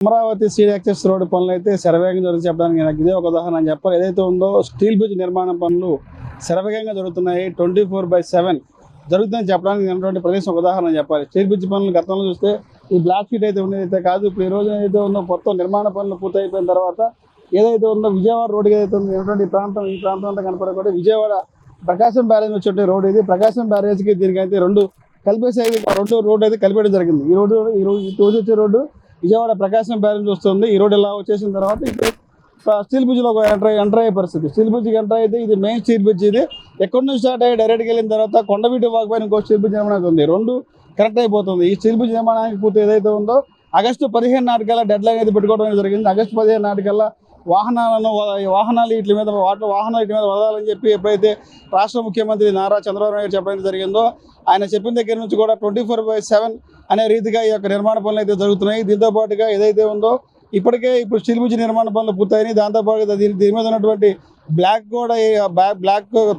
Amaravati steel access road పనులు అయితే శరవేగంగా జరుగుతూ చెప్పడానికి నాకు ఇదే ఒక ఉదాహరణ అని చెప్పాలి. ఏదైతే ఉందో స్టీల్ బ్రిడ్జ్ నిర్మాణ పనులు శరవేగంగా జరుగుతున్నాయి. 24/7 జరుగుతుందని చెప్పడానికి ఉన్నటువంటి ప్రదేశం ఒక ఉదాహరణ చెప్పాలి. స్టీల్ బ్రిడ్జ్ పనులు గతంలో చూస్తే ఈ బ్లాక్ షీట్ అయితే ఉండేదైతే కాదు. ఇప్పుడు ఈ రోజు ఏదైతే ఉందో మొత్తం నిర్మాణ పనులు పూర్తయిపోయిన తర్వాత ఏదైతే ఉందో విజయవాడ రోడ్డు ఏదైతే ఉందో ఈ ప్రాంతం అంతా కనపడకూడదు. విజయవాడ ప్రకాశం బ్యారేజ్ వచ్చే రోడ్డు ఇది. ప్రకాశం బ్యారేజ్కి దీనికైతే రెండు కలిపేసి రెండు రోడ్డు అయితే కలిపేయడం జరిగింది. ఈ రోజు వచ్చే రోడ్డు విజయవాడ ప్రకాశం బ్యారేజ్ వస్తుంది. ఈ రోడ్డు ఇలా వచ్చేసిన తర్వాత ఇప్పుడు స్టీల్ బ్రిడ్జ్లో ఎంటర్ అయ్యే పరిస్థితి. స్టీల్ బ్రిడ్జ్కి ఎంటర్ అయితే ఇది మెయిన్ స్టీల్ బ్రిడ్జ్. ఇది ఎక్కడి నుంచి స్టార్ట్ అయ్యి డైరెక్ట్గా వెళ్ళిన తర్వాత కొండవీటి వాక్ ఇంకో స్టీల్ బ్రిడ్జ్ నిర్మాణం ఉంది. రెండు కరెక్ట్ అయిపోతుంది. ఈ స్టీల్ బ్రిడ్జ్ నిర్మాణానికి పూర్తి ఏదైతే ఉందో ఆగస్టు 15 నాటికల్లా డెడ్ లైన్ అయితే పెట్టుకోవడం జరిగింది. ఆగస్టు 15 నాటికల్లా వాహనాలు వీటి మీద వదలాలని చెప్పి ఎప్పుడైతే రాష్ట్ర ముఖ్యమంత్రి నారా చంద్రబాబు నాయుడు చెప్పడం జరిగిందో ఆయన చెప్పిన దగ్గర నుంచి కూడా 24/7 అనే రీతిగా ఈ యొక్క నిర్మాణ పనులు అయితే జరుగుతున్నాయి. దీంతో పాటుగా ఏదైతే ఉందో ఇప్పుడు స్టీల్ బ్రిడ్జ్ నిర్మాణ పనులు పూర్తయినాయి. దాంతోపాటుగా దీని మీద ఉన్నటువంటి బ్లాక్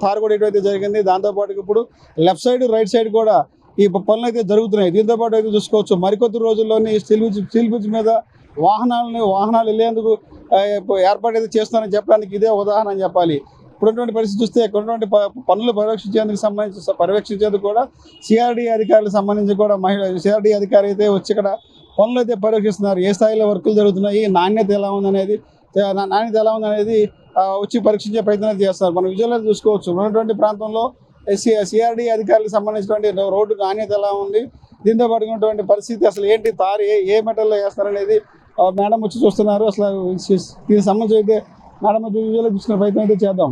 తారు కూడా ఏదైతే జరిగింది. దాంతోపాటు ఇప్పుడు లెఫ్ట్ సైడ్ రైట్ సైడ్ కూడా ఈ పనులు అయితే జరుగుతున్నాయి. దీంతో పాటు అయితే చూసుకోవచ్చు మరికొద్ది రోజుల్లోనే స్టీల్ బ్రిడ్జ్ మీద వాహనాలు వెళ్ళేందుకు ఏర్పాటు అయితే చేస్తానని చెప్పడానికి ఇదే ఉదాహరణ అని చెప్పాలి. ఇప్పుడున్నటువంటి పరిస్థితి చూస్తే ఇక్కడున్నటువంటి పనులు పర్యవేక్షించేందుకు కూడా సిఆర్డీ అధికారులకు సంబంధించి కూడా సిఆర్డీ అధికారి అయితే వచ్చి ఇక్కడ పనులు అయితే పర్యవేక్షిస్తున్నారు. ఏ స్థాయిలో వర్కులు జరుగుతున్నాయి, నాణ్యత ఎలా ఉందనేది వచ్చి పరీక్షించే ప్రయత్నాలు చేస్తారు. మనం విజువల్లో చూసుకోవచ్చు ఉన్నటువంటి ప్రాంతంలో సిఆర్డీ అధికారులకు సంబంధించినటువంటి రోడ్డు నాణ్యత ఎలా ఉంది, దీంతో పాటు ఉన్నటువంటి పరిస్థితి అసలు ఏంటి, తారు ఏ మెటల్లో వేస్తారనేది మేడం వచ్చి చూస్తున్నారు. అసలు దీనికి సంబంధించి అయితే మేడం వచ్చి విజువల్లో చూసుకునే ప్రయత్నం అయితే చేద్దాం.